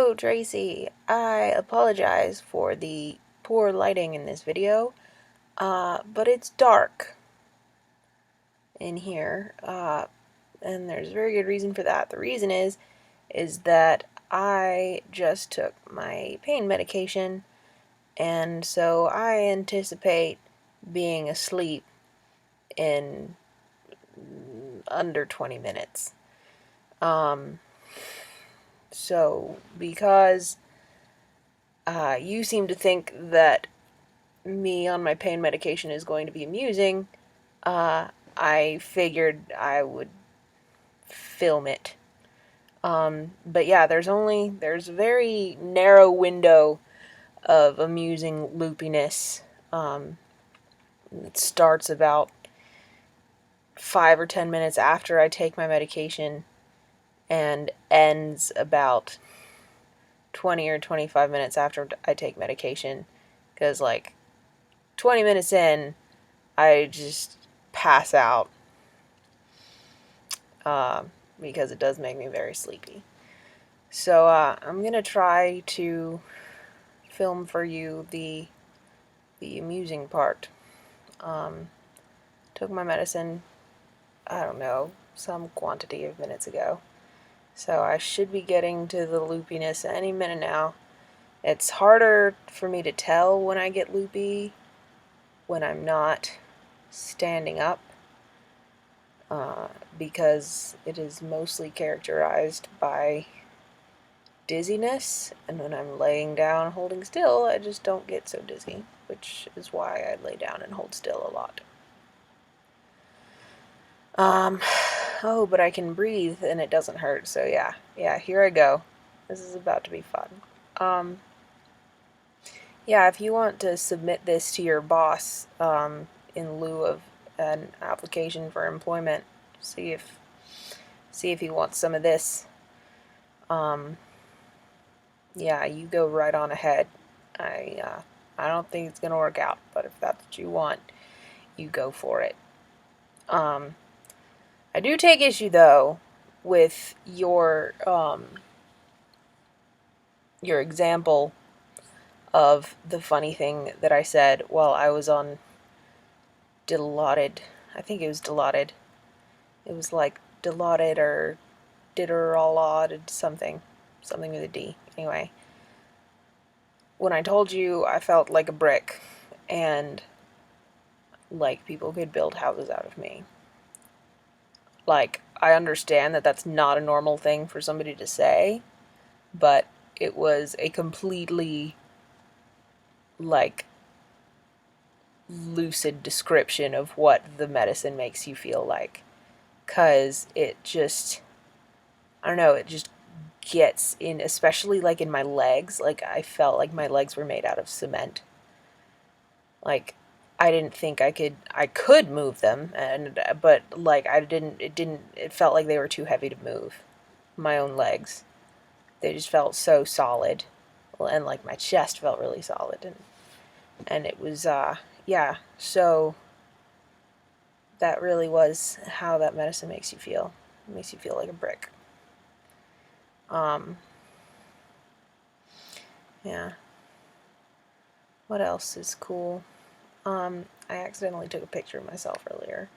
Hello, Tracy. I apologize for the poor lighting in this video, but it's dark in here, and there's a very good reason for that. The reason is that I just took my pain medication, and so I anticipate being asleep in under 20 minutes. So because you seem to think that me on my pain medication is going to be amusing, I figured I would film it. But yeah, there's a very narrow window of amusing loopiness. It starts about 5 or 10 minutes after I take my medication and ends about 20 or 25 minutes after I take medication, because like 20 minutes in, I just pass out, because it does make me very sleepy. So I'm gonna try to film for you the amusing part. Took my medicine, I don't know, some quantity of minutes ago. So I should be getting to the loopiness any minute now. It's harder for me to tell when I get loopy when I'm not standing up, because it is mostly characterized by dizziness, and when I'm laying down holding still, I just don't get so dizzy, which is why I lay down and hold still a lot. Oh, but I can breathe and it doesn't hurt, so yeah, here I go. This is about to be fun. Yeah, if you want to submit this to your boss, in lieu of an application for employment, see if he wants some of this. Yeah, you go right on ahead. I don't think it's gonna work out, but if that's what you want, you go for it. I do take issue though with your example of the funny thing that I said while I was on Dilaudid. I think it was Dilaudid. It was like Dilaudid or Ditterallod, something with a D. Anyway, when I told you I felt like a brick and like people could build houses out of me. Like, I understand that that's not a normal thing for somebody to say, but it was a completely, like, lucid description of what the medicine makes you feel like. 'Cause it just, I don't know, it just gets in, especially like in my legs. Like, I felt like my legs were made out of cement. Like, I didn't think I could move them, but like it felt like they were too heavy to move. My own legs. They just felt so solid. And like my chest felt really solid, and it was yeah, so that really was how that medicine makes you feel. It makes you feel like a brick. Yeah. What else is cool? I accidentally took a picture of myself earlier.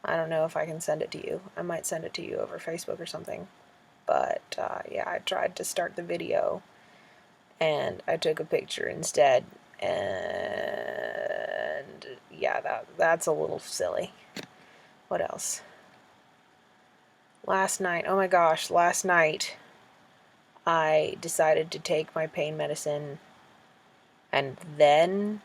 I don't know if I can send it to you. I might send it to you over Facebook or something. But yeah, I tried to start the video and I took a picture instead, and yeah, that's a little silly. What else? Last night, oh my gosh, last night I decided to take my pain medicine and then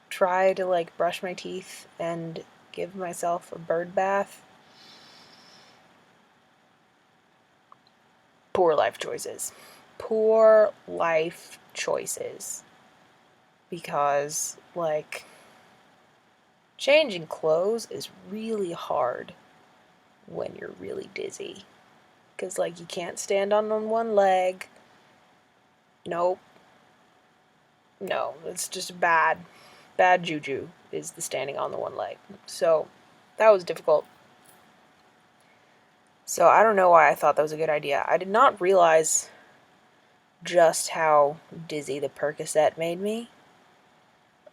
try to like brush my teeth and give myself a bird bath. Poor life choices. Poor life choices. Because, like, changing clothes is really hard when you're really dizzy. Because, like, you can't stand on one leg. Nope. No, it's just bad juju is the standing on the one leg. So, that was difficult. So, I don't know why I thought that was a good idea. I did not realize just how dizzy the Percocet made me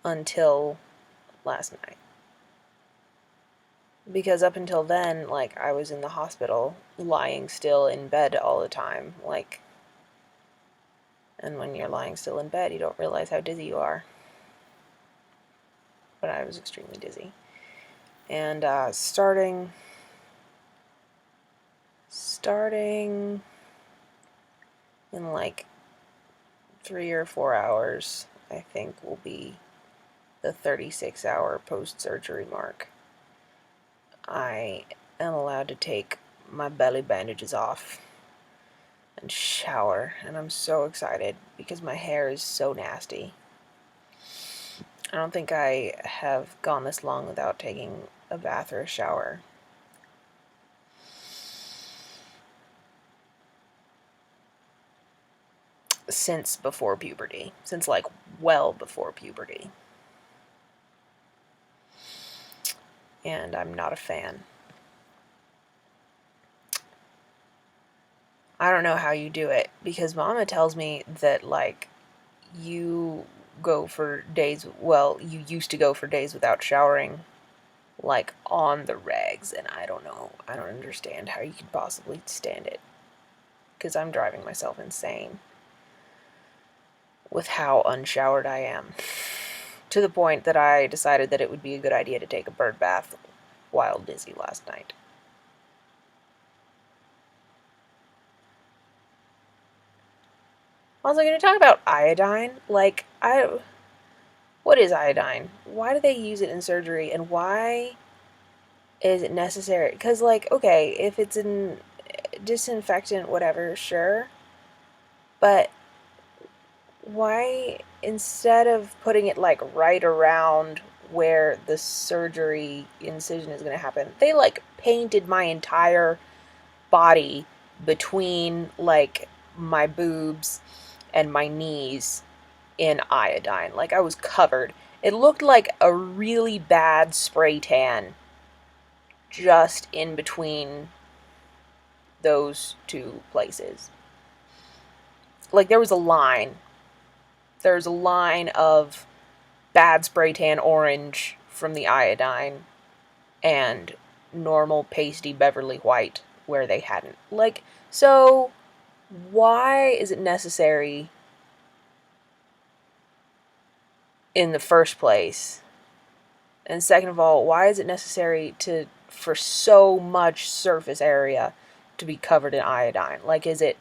until last night. Because up until then, like, I was in the hospital, lying still in bed all the time, like, and when you're lying still in bed, you don't realize how dizzy you are. But I was extremely dizzy. And, starting in, like, 3 or 4 hours, I think, will be the 36-hour post-surgery mark. I am allowed to take my belly bandages off and shower, and I'm so excited because my hair is so nasty. I don't think I have gone this long without taking a bath or a shower. Since before puberty. Since, like, well before puberty. And I'm not a fan. I don't know how you do it, because Mama tells me that, like, you go for days, well, you used to go for days without showering, like, on the regs, and I don't know. I don't understand how you could possibly stand it, because I'm driving myself insane with how unshowered I am, to the point that I decided that it would be a good idea to take a bird bath while dizzy last night. Also, going to talk about iodine. Like, what is iodine? Why do they use it in surgery, and why is it necessary? Because, like, okay, if it's a disinfectant, whatever, sure. But why, instead of putting it, like, right around where the surgery incision is going to happen, they, like, painted my entire body between, like, my boobs and my knees in iodine. Like, I was covered. It looked like a really bad spray tan just in between those two places. Like, there was a line. There's a line of bad spray tan orange from the iodine and normal pasty Beverly white where they hadn't. Like, so why is it necessary in the first place? And second of all, why is it necessary for so much surface area to be covered in iodine? Like, is it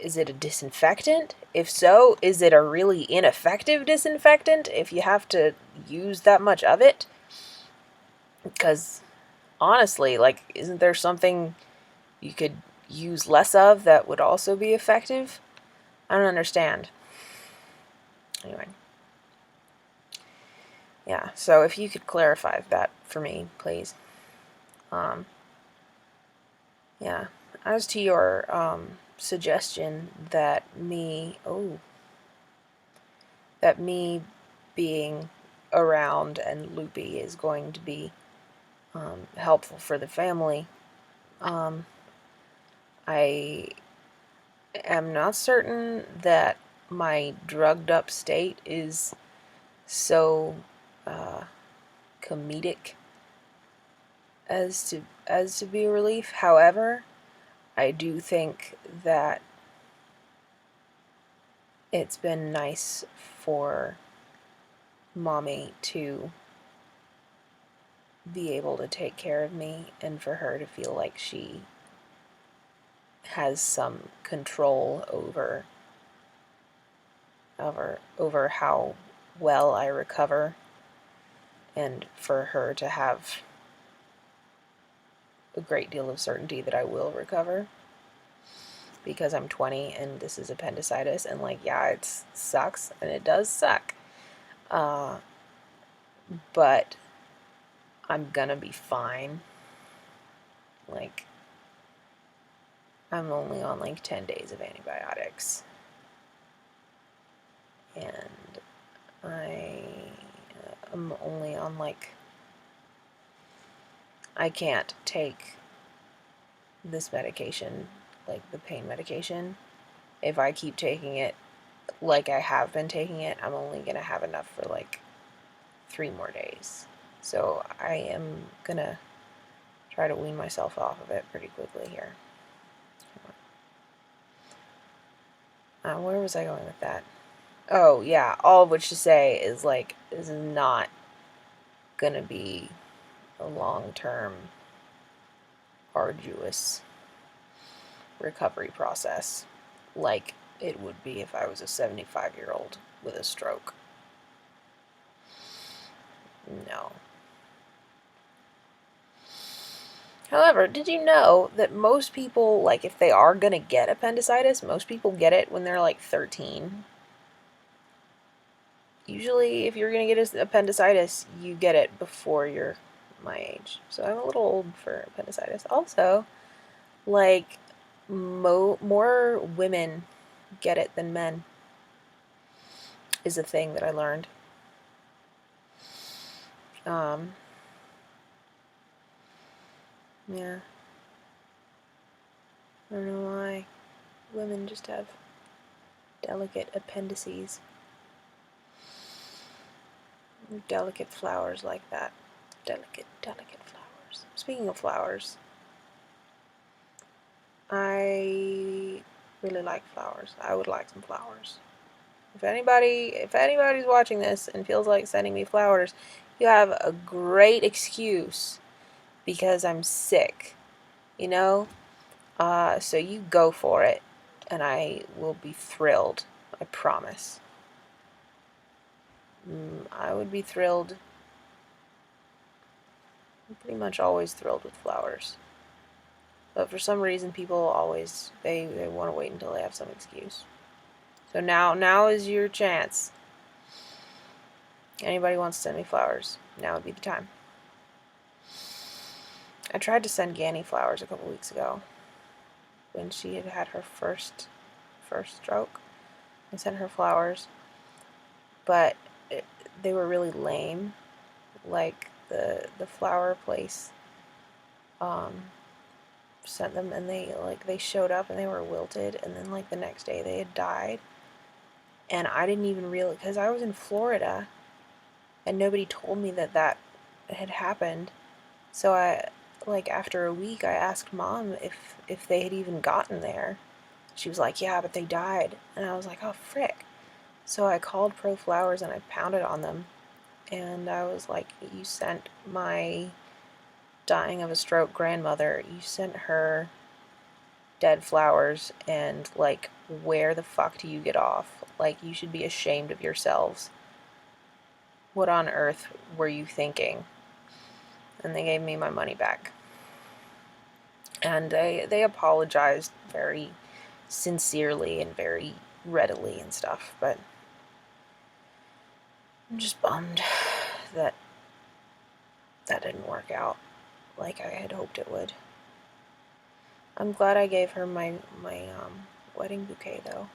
a disinfectant? If so, is it a really ineffective disinfectant if you have to use that much of it? Because honestly, like, isn't there something you could use less of that would also be effective? I don't understand. Anyway. Yeah, so if you could clarify that for me, please. Yeah. As to your suggestion that me being around and loopy is going to be helpful for the family, I am not certain that my drugged up state is so comedic as to be a relief. However, I do think that it's been nice for Mommy to be able to take care of me and for her to feel like she has some control over how well I recover, and for her to have a great deal of certainty that I will recover, because I'm 20 and this is appendicitis, and, like, yeah, it sucks, and it does suck, but I'm gonna be fine. Like, I'm only on, like, 10 days of antibiotics, and I'm only on, like, I can't take this medication, like the pain medication, if I keep taking it like I have been taking it, I'm only going to have enough for like 3 more days. So I am going to try to wean myself off of it pretty quickly here. Where was I going with that? Oh, yeah, all of which to say is like, this is not going to be a long-term, arduous recovery process like it would be if I was a 75-year-old with a stroke. No. However, did you know that most people, like, if they are gonna get appendicitis, most people get it when they're like 13? Usually, if you're gonna get appendicitis, you get it before you're my age. So I'm a little old for appendicitis. Also, like, more women get it than men is a thing that I learned. Yeah. I don't know why. Women just have delicate appendices. Delicate flowers like that. Delicate flowers. Speaking of flowers, I really like flowers. I would like some flowers. If anybody's watching this and feels like sending me flowers, you have a great excuse because I'm sick, you know? So you go for it, and I will be thrilled. I promise. I would be thrilled. I'm pretty much always thrilled with flowers. But for some reason, people always, they want to wait until they have some excuse. So now is your chance. Anybody wants to send me flowers, now would be the time. I tried to send Ganny flowers a couple weeks ago when she had had her first stroke. I sent her flowers, but they were really lame. Like the flower place sent them, and they showed up and they were wilted, and then like the next day they had died. And I didn't even realize, because I was in Florida and nobody told me that had happened. So like after a week, I asked Mom if they had even gotten there. She was like, yeah, but they died. And I was like, oh, frick. So I called Pro Flowers and I pounded on them. And I was like, you sent my dying of a stroke grandmother, you sent her dead flowers, and like, where the fuck do you get off? Like, you should be ashamed of yourselves. What on earth were you thinking? And they gave me my money back. And they apologized very sincerely and very readily and stuff, but I'm just bummed that didn't work out like I had hoped it would. I'm glad I gave her my wedding bouquet, though.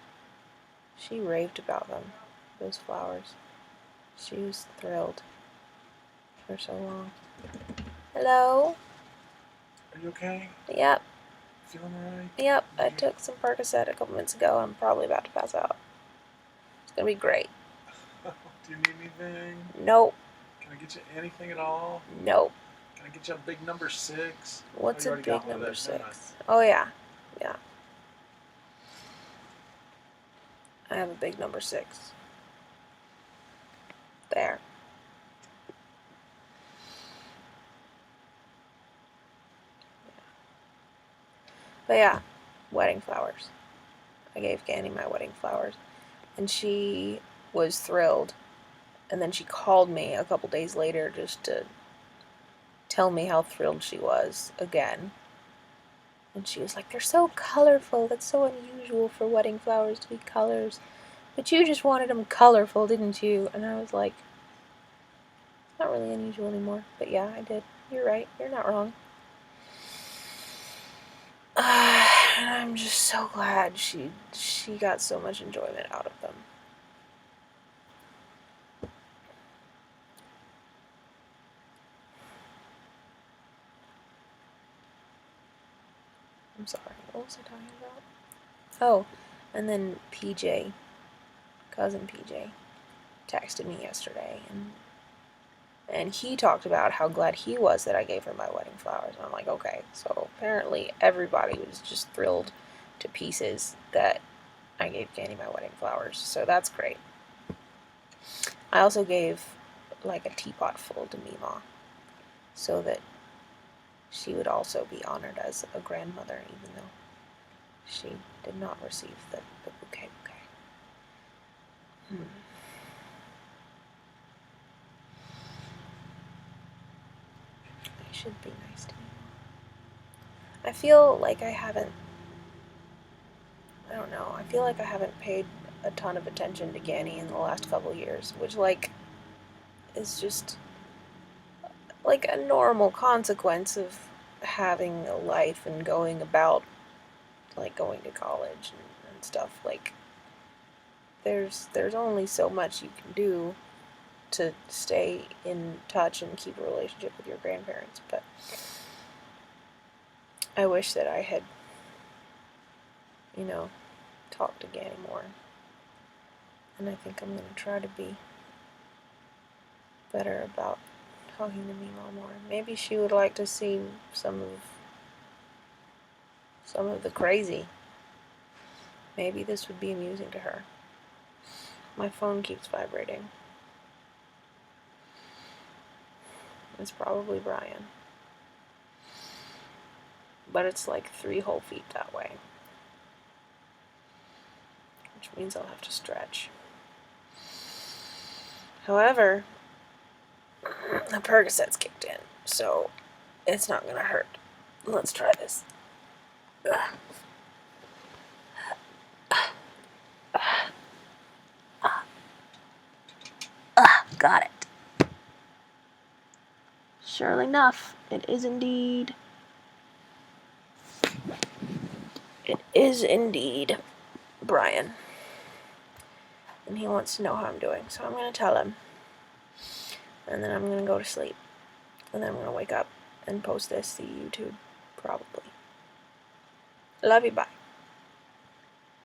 She raved about them, those flowers. She was thrilled for so long. Hello? Are you okay? Yep. Feeling alright? Yep, I took some Percocet a couple minutes ago. I'm probably about to pass out. It's gonna be great. Do you need anything? Nope. Can I get you anything at all? Nope. Can I get you a big number 6? What's you a already got big one of number those, never mind. 6? Oh, yeah. Yeah. I have a big number 6. There. But yeah, wedding flowers. I gave Ganny my wedding flowers, and she was thrilled. And then she called me a couple days later just to tell me how thrilled she was again. And she was like, they're so colorful. That's so unusual for wedding flowers to be colors. But you just wanted them colorful, didn't you? And I was like, it's not really unusual anymore. But yeah, I did. You're right. You're not wrong. And I'm just so glad she got so much enjoyment out of them. I'm sorry. What was I talking about? Oh, And then PJ, cousin PJ, texted me yesterday, and he talked about how glad he was that I gave her my wedding flowers. And I'm like, okay, so apparently everybody was just thrilled to pieces that I gave Candy my wedding flowers. So that's great. I also gave like a teapot full to Mima so that she would also be honored as a grandmother, even though she did not receive the bouquet. I should be nice to Mima. I feel like I don't know, I feel like I haven't paid a ton of attention to Ganny in the last couple years, which, like, is just, like, a normal consequence of having a life and going about, like, going to college and stuff. Like, there's only so much you can do to stay in touch and keep a relationship with your grandparents, but I wish that I had, talked to Ganny more. And I think I'm going to try to be better about talking to Mima more. Maybe she would like to see some of the crazy. Maybe this would be amusing to her. My phone keeps vibrating. It's probably Brian. But it's like 3 whole feet that way. Which means I'll have to stretch. However, the Percocet's kicked in, so it's not gonna hurt. Let's try this. Got it. Surely enough, it is indeed. It is indeed Brian. And he wants to know how I'm doing, so I'm going to tell him. And then I'm going to go to sleep. And then I'm going to wake up and post this to YouTube, probably. Love you, bye.